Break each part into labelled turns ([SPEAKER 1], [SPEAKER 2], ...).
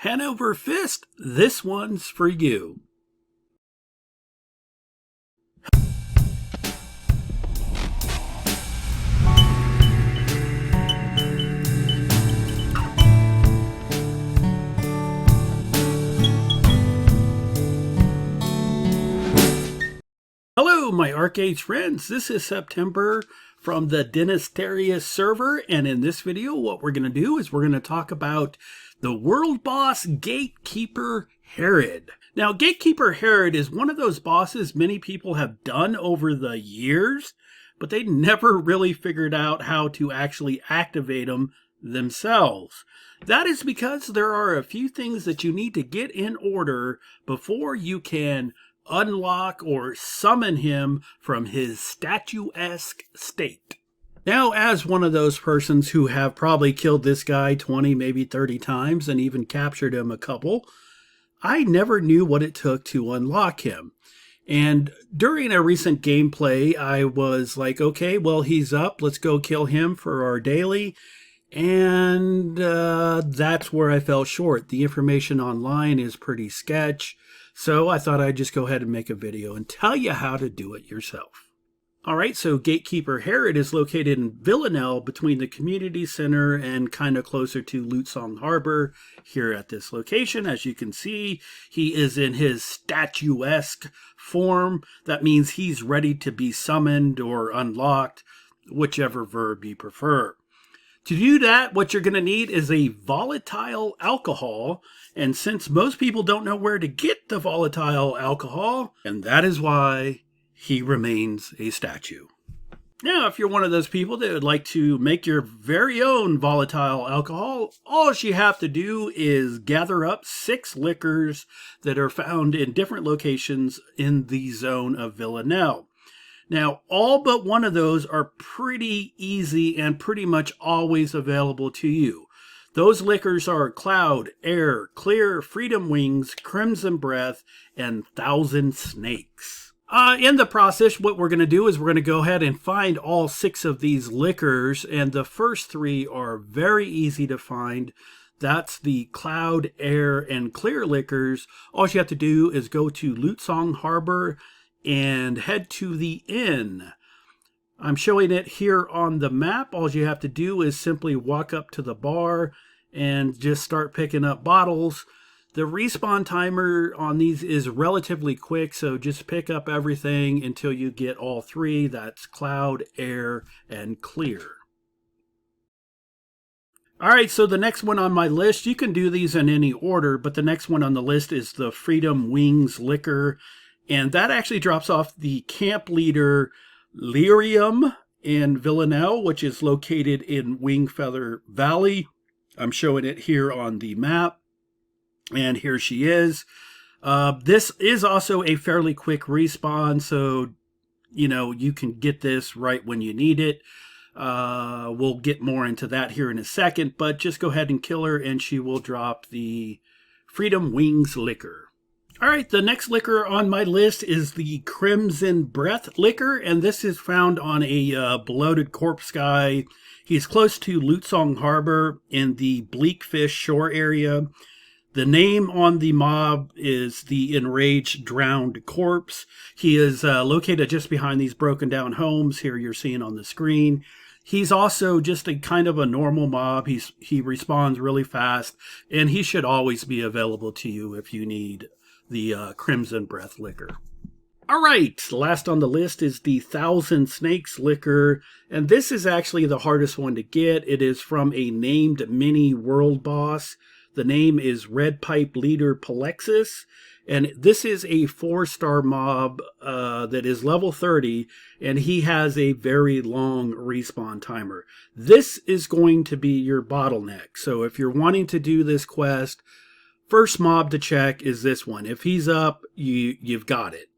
[SPEAKER 1] Hanover Fist, this one's for you. Hello, my Archeage friends. This is September from the Denistarius server, and in this video, what we're going to do is we're going to talk about the world boss Gatekeeper Harrod. Now, Gatekeeper Harrod is one of those bosses many people have done over the years, but they never really figured out how to actually activate them themselves. That is because there are a few things that you need to get in order before you can unlock or summon him from his statuesque state. Now, as one of those persons who have probably killed this guy 20, maybe 30 times and even captured him a couple, I never knew what it took to unlock him. And during a recent gameplay, I was like, okay, well, he's up. Let's go kill him for our daily. And that's where I fell short. The information online is pretty sketch. So I thought I'd just go ahead and make a video and tell you how to do it yourself. Alright, so Gatekeeper Harrod is located in Villanelle between the community center and kind of closer to Lutsong Harbor here at this location. As you can see, he is in his statuesque form. That means he's ready to be summoned or unlocked, whichever verb you prefer. To do that, what you're going to need is a volatile alcohol. And since most people don't know where to get the volatile alcohol, and that is why he remains a statue. Now, if you're one of those people that would like to make your very own volatile alcohol, all you have to do is gather up 6 liquors that are found in different locations in the zone of Villanelle. Now, all but one of those are pretty easy and pretty much always available to you. Those liquors are Cloud, Air, Clear, Freedom Wings, Crimson Breath, and Thousand Snakes. In the process, what we're going to do is we're going to go ahead and find all 6 of these liquors, and the first 3 are very easy to find. That's the Cloud, Air, and Clear liquors. All you have to do is go to Lutsong Harbor and head to the inn. I'm showing it here on the map. All you have to do is simply walk up to the bar and just start picking up bottles. The respawn timer on these is relatively quick, so just pick up everything until you get all 3. That's Cloud, Air, and Clear. Alright, so the next one on my list, you can do these in any order, but the next one on the list is the Freedom Wings Liquor. And that actually drops off the camp leader Lyrium in Villanelle, which is located in Wingfeather Valley. I'm showing it here on the map. And here she is. This is also a fairly quick respawn, so, you can get this right when you need it. We'll get more into that here in a second, but just go ahead and kill her and she will drop the Freedom Wings Liquor. Alright, the next liquor on my list is the Crimson Breath Liquor, and this is found on a bloated corpse guy. He's close to Lutsong Harbor in the Bleakfish shore area. The name on the mob is the Enraged Drowned Corpse. He is located just behind these broken down homes here you're seeing on the screen. He's also just a kind of a normal mob. He responds really fast, and he should always be available to you if you need the Crimson Breath Liquor. Alright, last on the list is the Thousand Snakes Liquor, and this is actually the hardest one to get. It is from a named mini world boss. The name is Red Pipe Leader Palexis, and this is a 4-star mob that is level 30, and he has a very long respawn timer. This is going to be your bottleneck, so if you're wanting to do this quest, first mob to check is this one. If he's up, you've got it.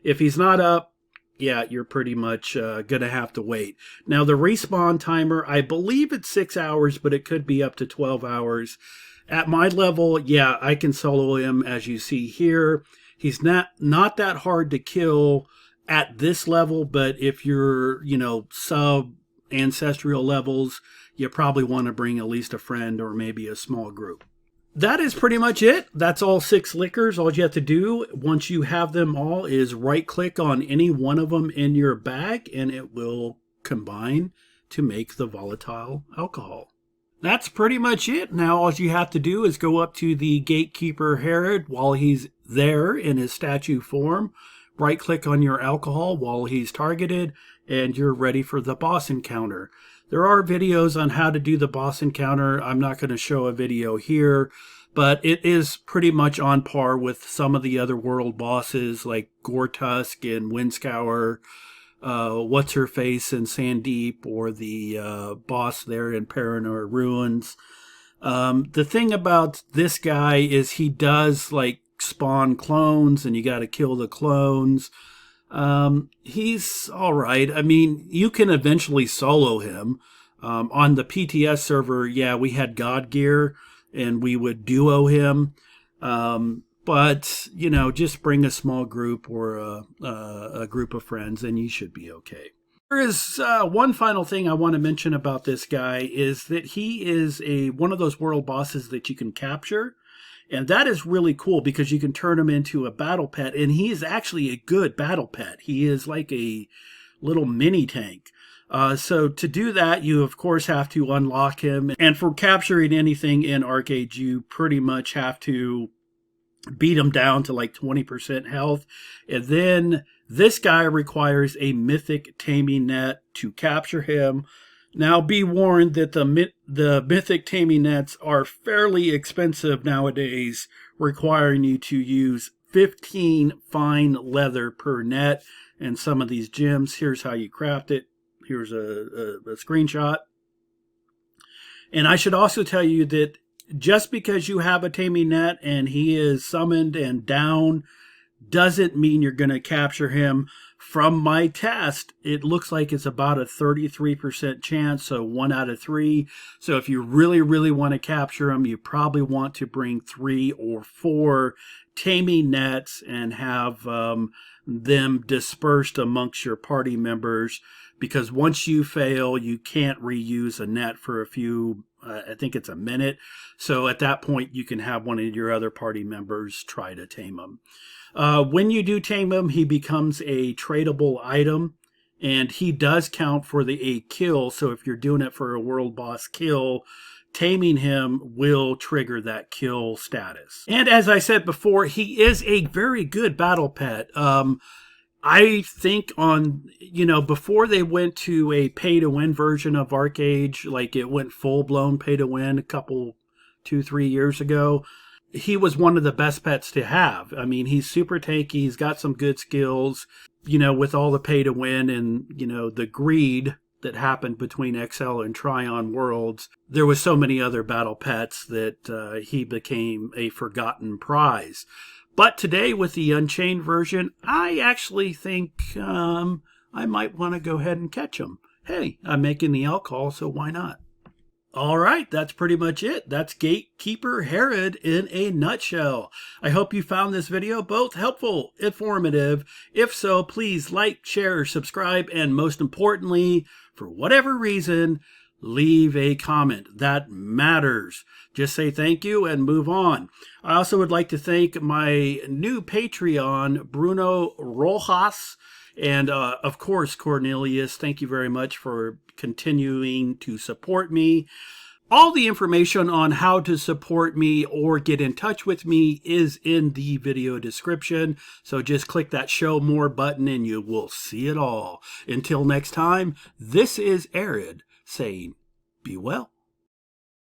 [SPEAKER 1] If he's not up, yeah, you're pretty much going to have to wait. Now, the respawn timer, I believe it's 6 hours, but it could be up to 12 hours. At my level, yeah, I can solo him, as you see here. He's not that hard to kill at this level, but if you're, sub-ancestral levels, you probably want to bring at least a friend or maybe a small group. That is pretty much it. That's all 6 liquors. All you have to do once you have them all is right click on any one of them in your bag and it will combine to make the volatile alcohol. That's pretty much it. Now all you have to do is go up to the Gatekeeper Harrod while he's there in his statue form. Right click on your alcohol while he's targeted and you're ready for the boss encounter. There are videos on how to do the boss encounter. I'm not going to show a video here, but it is pretty much on par with some of the other world bosses like Gortusk and Windscour, What's-Her-Face and Sandeep, or the boss there in Paranor Ruins. The thing about this guy is he does like spawn clones and you got to kill the clones. He's all right. I mean, you can eventually solo him. On the PTS server, yeah, we had God Gear and we would duo him. But, you know, just bring a small group or a group of friends and you should be okay. There is one final thing I want to mention about this guy is that he is one of those world bosses that you can capture. And that is really cool because you can turn him into a battle pet. And he is actually a good battle pet. He is like a little mini tank. So to do that, you of course have to unlock him. And for capturing anything in Archeage, you pretty much have to beat him down to like 20% health. And then this guy requires a Mythic Taiming Net to capture him. Now, be warned that the Mythic Taiming Nets are fairly expensive nowadays, requiring you to use 15 fine leather per net. And some of these gems, here's how you craft it. Here's a screenshot. And I should also tell you that just because you have a Taiming Net and he is summoned and down doesn't mean you're going to capture him. From my test, it looks like it's about a 33% chance, so 1 out of 3. So if you really, really want to capture him, you probably want to bring 3 or 4 Taiming Nets and have them dispersed amongst your party members, because once you fail, you can't reuse a net for a few, I think it's a minute. So at that point, you can have one of your other party members try to tame him. When you do tame him, he becomes a tradable item, and he does count for the a kill. So if you're doing it for a world boss kill, taming him will trigger that kill status. And as I said before, he is a very good battle pet. I think before they went to a pay-to-win version of Archeage, like it went full-blown pay-to-win a couple, 2-3 years ago, he was one of the best pets to have. I mean, he's super tanky. He's got some good skills, with all the pay to win and, the greed that happened between XL and Tryon Worlds. There was so many other battle pets that he became a forgotten prize. But today with the Unchained version, I actually think I might want to go ahead and catch him. Hey, I'm making the alcohol, so why not? All right, that's pretty much it. That's Gatekeeper Harrod in a nutshell. I hope you found this video both helpful, informative. If so, please like, share, subscribe, and most importantly, for whatever reason, leave a comment. That matters. Just say thank you and move on. I also would like to thank my new Patreon, Bruno Rojas, and of course, Cornelius. Thank you very much for continuing to support me. All the information on how to support me or get in touch with me is in the video description. So just click that show more button and you will see it all. Until next time, this is Harrod saying, be well.